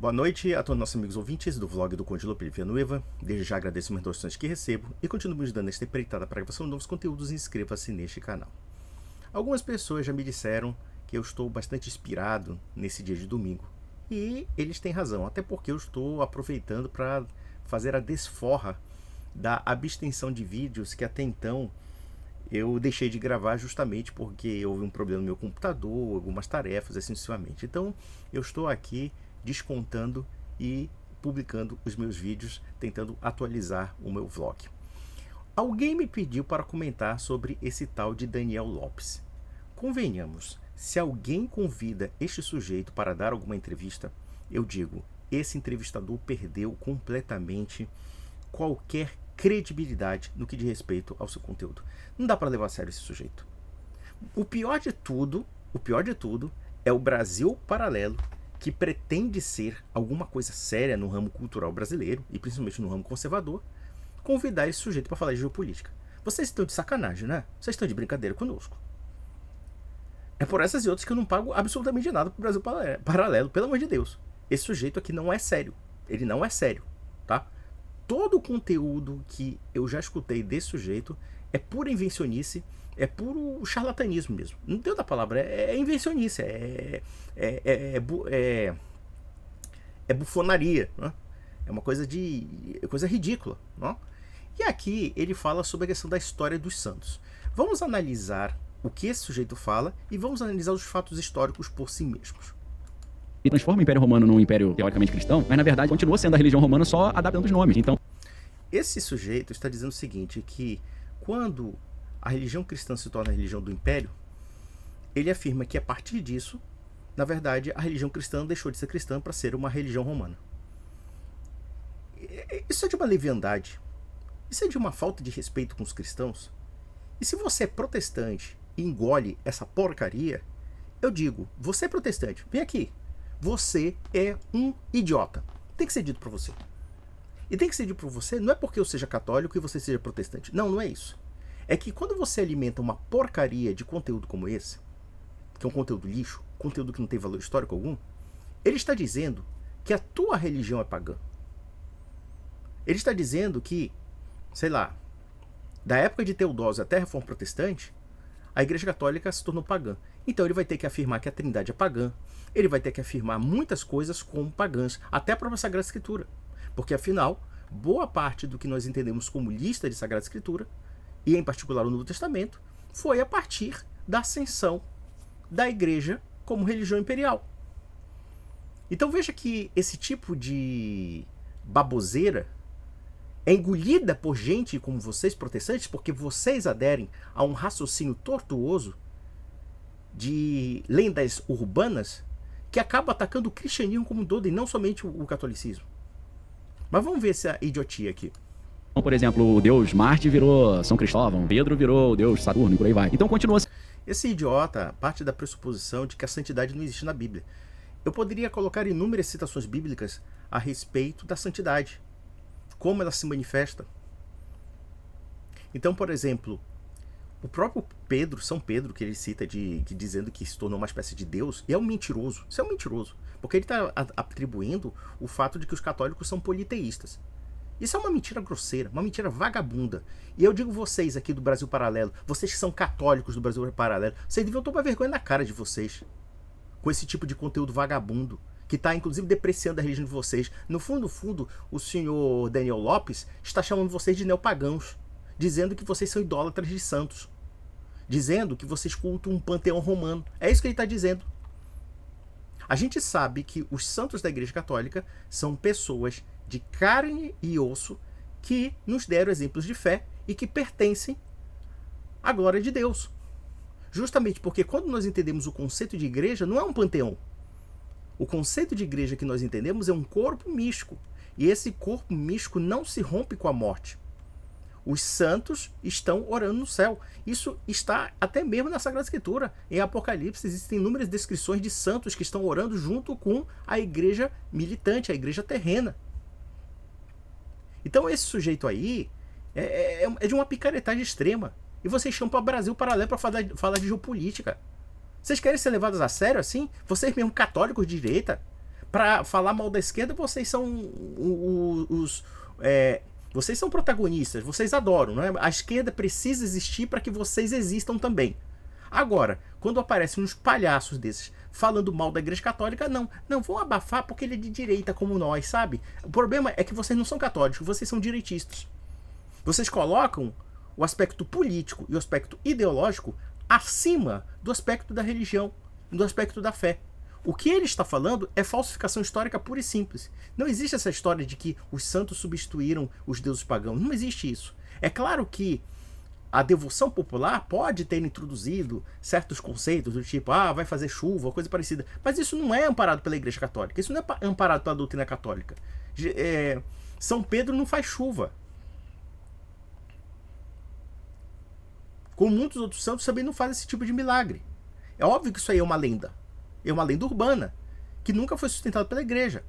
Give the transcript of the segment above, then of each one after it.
Boa noite a todos nossos amigos ouvintes do vlog do Conde Lopes Villanueva. Desde já agradeço as doações que recebo e continuo me dando esta empreitada para a gravação de novos conteúdos e inscreva-se neste canal. Algumas pessoas já me disseram que eu estou bastante inspirado nesse dia de domingo. E eles têm razão, até porque eu estou aproveitando para fazer a desforra da abstenção de vídeos que até então eu deixei de gravar justamente porque houve um problema no meu computador, algumas tarefas, assim sucessivamente. Então eu estou aqui descontando e publicando os meus vídeos, tentando atualizar o meu vlog. Alguém me pediu para comentar sobre esse tal de Daniel Lopes. Convenhamos, se alguém convida este sujeito para dar alguma entrevista, eu digo, esse entrevistador perdeu completamente qualquer credibilidade no que diz respeito ao seu conteúdo. Não dá para levar a sério esse sujeito. O pior de tudo é o Brasil Paralelo, que pretende ser alguma coisa séria no ramo cultural brasileiro, e principalmente no ramo conservador, convidar esse sujeito para falar de geopolítica. Vocês estão de sacanagem, né? Vocês estão de brincadeira conosco. É por essas e outras que eu não pago absolutamente nada pro Brasil Paralelo, pelo amor de Deus. Esse sujeito aqui não é sério. Ele não é sério, tá? Todo o conteúdo que eu já escutei desse sujeito é pura invencionice, é puro charlatanismo mesmo. Não tem outra palavra, é invencionice, é bufonaria, né? É uma coisa ridícula, né? E aqui ele fala sobre a questão da história dos santos. Vamos analisar o que esse sujeito fala e vamos analisar os fatos históricos por si mesmos. E transforma o Império Romano num império teoricamente cristão, mas na verdade continua sendo a religião romana, só adaptando os nomes. Então, esse sujeito está dizendo o seguinte, que quando a religião cristã se torna a religião do império, ele afirma que a partir disso, na verdade, a religião cristã deixou de ser cristã para ser uma religião romana. Isso é de uma leviandade. Isso é de uma falta de respeito com os cristãos. E se você é protestante e engole essa porcaria, eu digo, você é protestante, vem aqui. Você é um idiota. Tem que ser dito para você. E tem que ser dito para você, não é porque eu seja católico e você seja protestante. Não, não é isso. É que quando você alimenta uma porcaria de conteúdo como esse, que é um conteúdo lixo, conteúdo que não tem valor histórico algum, ele está dizendo que a tua religião é pagã. Ele está dizendo que, sei lá, da época de Teodósio até a Reforma Protestante, a Igreja Católica se tornou pagã. Então ele vai ter que afirmar que a Trindade é pagã. Ele vai ter que afirmar muitas coisas como pagãs, até a própria Sagrada Escritura. Porque afinal, boa parte do que nós entendemos como lista de Sagrada Escritura, e em particular o Novo Testamento, foi a partir da ascensão da Igreja como religião imperial. Então veja que esse tipo de baboseira é engolida por gente como vocês, protestantes, porque vocês aderem a um raciocínio tortuoso de lendas urbanas que acaba atacando o cristianismo como um todo e não somente o catolicismo. Mas vamos ver essa idiotia aqui. por exemplo, o deus Marte virou São Cristóvão, Pedro virou o deus Saturno e por aí vai. Então continua. Esse idiota parte da pressuposição de que a santidade não existe na Bíblia. Eu poderia colocar inúmeras citações bíblicas a respeito da santidade, como ela se manifesta. Então, por exemplo, o próprio Pedro, São Pedro, que ele cita dizendo que se tornou uma espécie de Deus, é um mentiroso. Isso é um mentiroso, porque ele está atribuindo o fato de que os católicos são politeístas. Isso é uma mentira grosseira, uma mentira vagabunda. E eu digo vocês aqui do Brasil Paralelo, vocês que são católicos do Brasil Paralelo, vocês deviam tomar vergonha na cara de vocês com esse tipo de conteúdo vagabundo, que está inclusive depreciando a religião de vocês. No fundo, o senhor Daniel Lopes está chamando vocês de neopagãos, dizendo que vocês são idólatras de santos, dizendo que vocês cultam um panteão romano. É isso que ele está dizendo. A gente sabe que os santos da Igreja Católica são pessoas de carne e osso que nos deram exemplos de fé e que pertencem à glória de Deus. Justamente porque quando nós entendemos o conceito de igreja, não é um panteão. O conceito de igreja que nós entendemos é um corpo místico. E esse corpo místico não se rompe com a morte. Os santos estão orando no céu. Isso está até mesmo na Sagrada Escritura. Em Apocalipse existem inúmeras descrições de santos que estão orando junto com a igreja militante, a igreja terrena. Então esse sujeito aí é de uma picaretagem extrema. E vocês chamam para o Brasil Paralelo para falar de geopolítica. Vocês querem ser levados a sério assim? Vocês mesmo católicos de direita? Para falar mal da esquerda, vocês são vocês são protagonistas, vocês adoram, não é? A esquerda precisa existir para que vocês existam também. Agora, quando aparecem uns palhaços desses falando mal da Igreja Católica, não vão abafar porque ele é de direita como nós, sabe? O problema é que vocês não são católicos, vocês são direitistas. Vocês colocam o aspecto político e o aspecto ideológico acima do aspecto da religião, do aspecto da fé. O que ele está falando é falsificação histórica pura e simples. Não existe essa história de que os santos substituíram os deuses pagãos. Não existe isso. É claro que a devoção popular pode ter introduzido certos conceitos do tipo, vai fazer chuva, coisa parecida. Mas isso não é amparado pela Igreja Católica. Isso não é amparado pela doutrina católica. São Pedro não faz chuva. Como muitos outros santos também não fazem esse tipo de milagre. É óbvio que isso aí é uma lenda. É uma lenda urbana, que nunca foi sustentada pela igreja.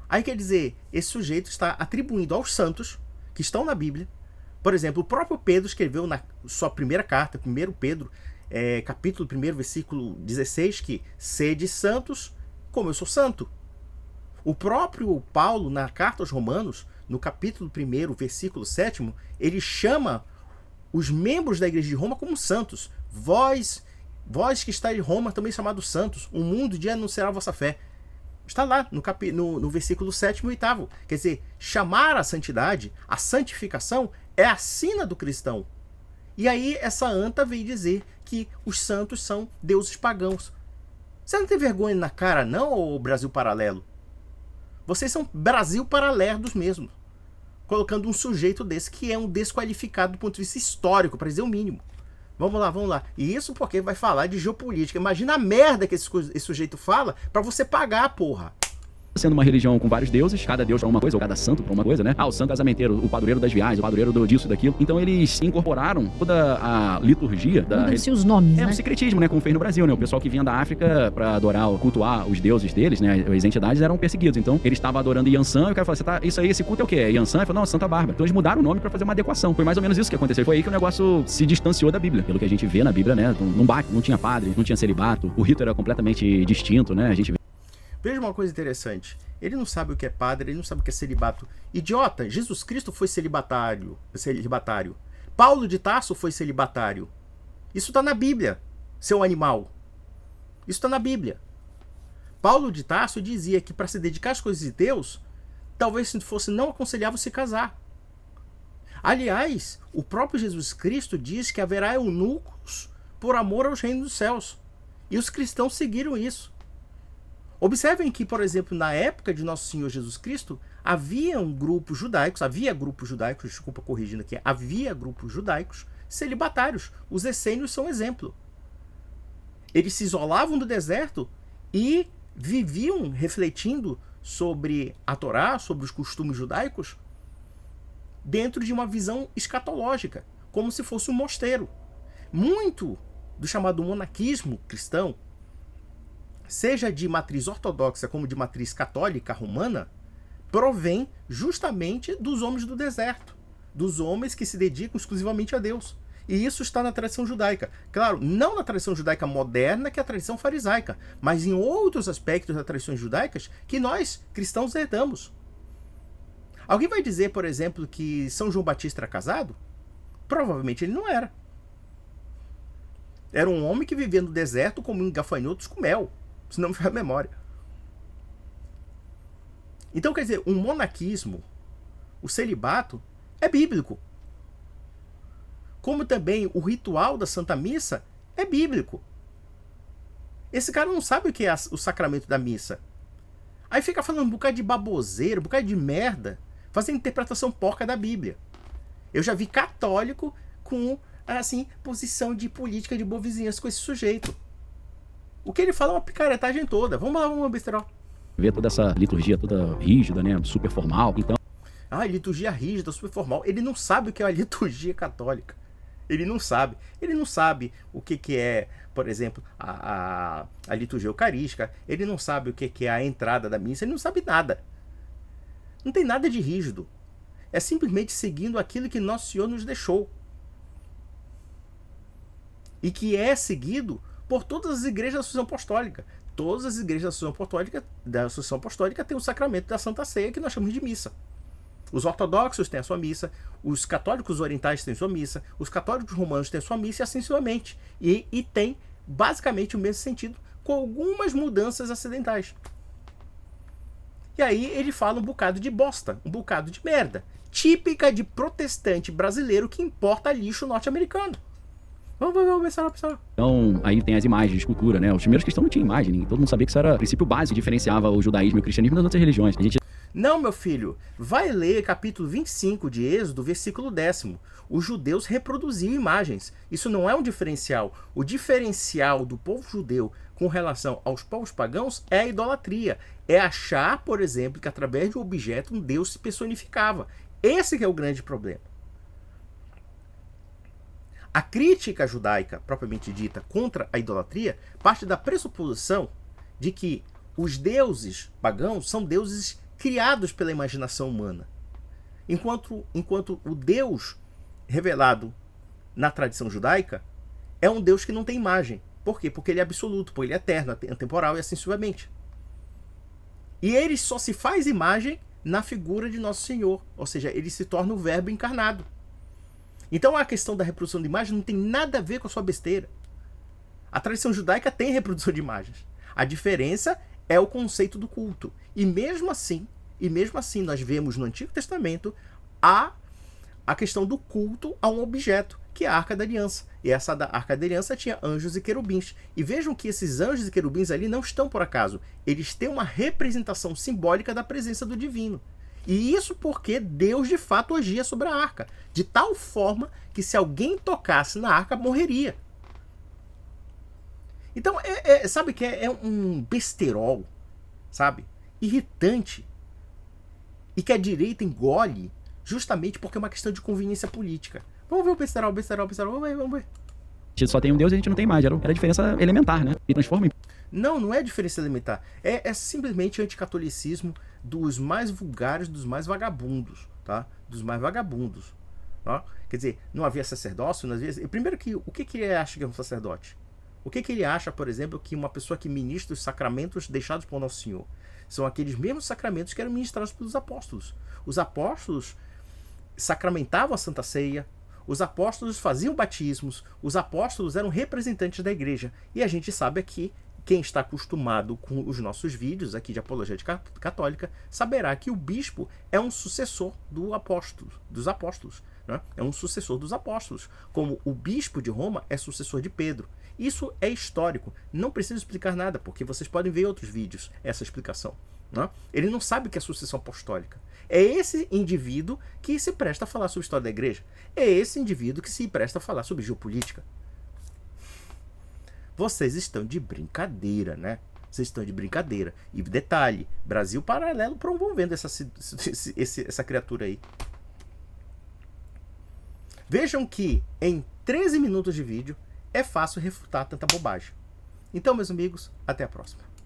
Aí quer dizer, esse sujeito está atribuindo aos santos, que estão na Bíblia. Por exemplo, o próprio Pedro escreveu na sua primeira carta, 1 Pedro, capítulo 1, versículo 16, que sede santos, como eu sou santo. O próprio Paulo, na carta aos Romanos, no capítulo 1, versículo 7, ele chama os membros da igreja de Roma como santos. Vós que estáis em Roma, também chamados santos, o mundo de anunciará a vossa fé. Está lá no versículo 7 e 8. Quer dizer, chamar a santidade, a santificação, é a sina do cristão. E aí essa anta veio dizer que os santos são deuses pagãos. Você não tem vergonha na cara não, ô Brasil Paralelo? Vocês são Brasil Paralelos mesmo. Colocando um sujeito desse que é um desqualificado do ponto de vista histórico, para dizer o mínimo. Vamos lá. E isso porque vai falar de geopolítica. Imagina a merda que esse sujeito fala pra você pagar, porra. Sendo uma religião com vários deuses, cada deus para uma coisa, ou cada santo para uma coisa, né? O santo casamenteiro, o padroeiro das viagens, o padroeiro disso, daquilo. Então eles incorporaram toda a liturgia Mudam-se os nomes, né? O secretismo, né? Como fez no Brasil, né? O pessoal que vinha da África para adorar, cultuar os deuses deles, né? As entidades eram perseguidos. Então eles estavam adorando Yansan, e o cara falou, isso aí, esse culto é o quê? É Yansan? Ele falou, não, Santa Bárbara. Então eles mudaram o nome para fazer uma adequação. Foi mais ou menos isso que aconteceu. Foi aí que o negócio se distanciou da Bíblia. Pelo que a gente vê na Bíblia, né? Não tinha padre, não tinha celibato. O rito era completamente distinto, né? A gente vê. Veja uma coisa interessante. Ele não sabe o que é padre, ele não sabe o que é celibato. Idiota, Jesus Cristo foi celibatário. Paulo de Tarso foi celibatário. Isso está na Bíblia, seu animal. Isso está na Bíblia. Paulo de Tarso dizia que para se dedicar às coisas de Deus, talvez fosse não aconselhável se casar. Aliás, o próprio Jesus Cristo diz que haverá eunucos por amor aos reinos dos céus. E os cristãos seguiram isso. Observem que, por exemplo, na época de Nosso Senhor Jesus Cristo, havia grupos judaicos celibatários. Os essênios são exemplo. Eles se isolavam do deserto e viviam refletindo sobre a Torá, sobre os costumes judaicos, dentro de uma visão escatológica, como se fosse um mosteiro. Muito do chamado monaquismo cristão, seja de matriz ortodoxa como de matriz católica romana, provém justamente dos homens do deserto, dos homens que se dedicam exclusivamente a Deus. E isso está na tradição judaica. Claro, não na tradição judaica moderna, que é a tradição farisaica, mas em outros aspectos das tradições judaicas que nós, cristãos, herdamos. Alguém vai dizer, por exemplo, que São João Batista era casado? Provavelmente ele não era. Era um homem que vivia no deserto comendo gafanhotos com mel, se não me falha a memória. Então, quer dizer, o monaquismo, o celibato, é bíblico. Como também o ritual da Santa Missa é bíblico. Esse cara não sabe o que é o sacramento da missa. Aí fica falando um bocado de baboseira, um bocado de merda, fazendo interpretação porca da Bíblia. Eu já vi católico com, assim, posição de política de boa vizinhança com esse sujeito. O que ele fala é uma picaretagem toda. Vamos lá, vamos besterol. Vê toda essa liturgia toda rígida, né? Super formal. Então, liturgia rígida, super formal. Ele não sabe o que é a liturgia católica. Ele não sabe. Ele não sabe o que é, por exemplo, a liturgia eucarística. Ele não sabe o que é a entrada da missa. Ele não sabe nada. Não tem nada de rígido. É simplesmente seguindo aquilo que Nosso Senhor nos deixou. E que é seguido por todas as igrejas da sucessão apostólica. todas as igrejas da Associação Apostólica têm o sacramento da Santa Ceia, que nós chamamos de missa. Os ortodoxos têm a sua missa, os católicos orientais têm a sua missa, os católicos romanos têm a sua missa e assim sucessivamente. E tem basicamente o mesmo sentido, com algumas mudanças acidentais. E aí ele fala um bocado de bosta, um bocado de merda, típica de protestante brasileiro que importa lixo norte-americano. Vamos pensar. Então, aí tem as imagens, escultura, né? Os primeiros cristãos não tinham imagem, todo mundo sabia que isso era o princípio básico que diferenciava o judaísmo e o cristianismo das outras religiões. Não, meu filho, vai ler capítulo 25 de Êxodo, versículo 10º. Os judeus reproduziam imagens. Isso não é um diferencial. O diferencial do povo judeu com relação aos povos pagãos é a idolatria. É achar, por exemplo, que através de um objeto um Deus se personificava. Esse que é o grande problema. A crítica judaica, propriamente dita, contra a idolatria, parte da pressuposição de que os deuses pagãos são deuses criados pela imaginação humana. Enquanto o Deus revelado na tradição judaica é um Deus que não tem imagem. Por quê? Porque ele é absoluto, porque ele é eterno, atemporal e assim sucessivamente. E ele só se faz imagem na figura de Nosso Senhor, ou seja, ele se torna o verbo encarnado. Então a questão da reprodução de imagem não tem nada a ver com a sua besteira. A tradição judaica tem reprodução de imagens. A diferença é o conceito do culto. E mesmo assim nós vemos no Antigo Testamento a questão do culto a um objeto, que é a Arca da Aliança. E essa Arca da Aliança tinha anjos e querubins. E vejam que esses anjos e querubins ali não estão por acaso. Eles têm uma representação simbólica da presença do divino. E isso porque Deus de fato agia sobre a arca, de tal forma que se alguém tocasse na arca, morreria. Então, sabe que é um besterol, sabe? Irritante. E que a direita engole justamente porque é uma questão de conveniência política. Vamos ver o besterol, vamos ver. A gente só tem um Deus e a gente não tem mais. Era a diferença elementar, né? E transforma em... Não é diferença elementar. É simplesmente anticatolicismo dos mais vulgares, dos mais vagabundos, tá? Dos mais vagabundos. Tá? Quer dizer, não havia sacerdócio, não havia... Primeiro, o que ele acha que é um sacerdote? O que ele acha, por exemplo, que uma pessoa que ministra os sacramentos deixados por Nosso Senhor? São aqueles mesmos sacramentos que eram ministrados pelos apóstolos. Os apóstolos sacramentavam a Santa Ceia, os apóstolos faziam batismos, os apóstolos eram representantes da igreja. E a gente sabe aqui, quem está acostumado com os nossos vídeos aqui de apologética católica, saberá que o bispo é um sucessor dos apóstolos. Né? É um sucessor dos apóstolos, como o bispo de Roma é sucessor de Pedro. Isso é histórico, não preciso explicar nada, porque vocês podem ver em outros vídeos essa explicação. Né? Ele não sabe o que é sucessão apostólica. É esse indivíduo que se presta a falar sobre a história da igreja. É esse indivíduo que se presta a falar sobre geopolítica. Vocês estão de brincadeira, né? Vocês estão de brincadeira. E detalhe, Brasil Paralelo promovendo essa criatura aí. Vejam que em 13 minutos de vídeo é fácil refutar tanta bobagem. Então, meus amigos, até a próxima.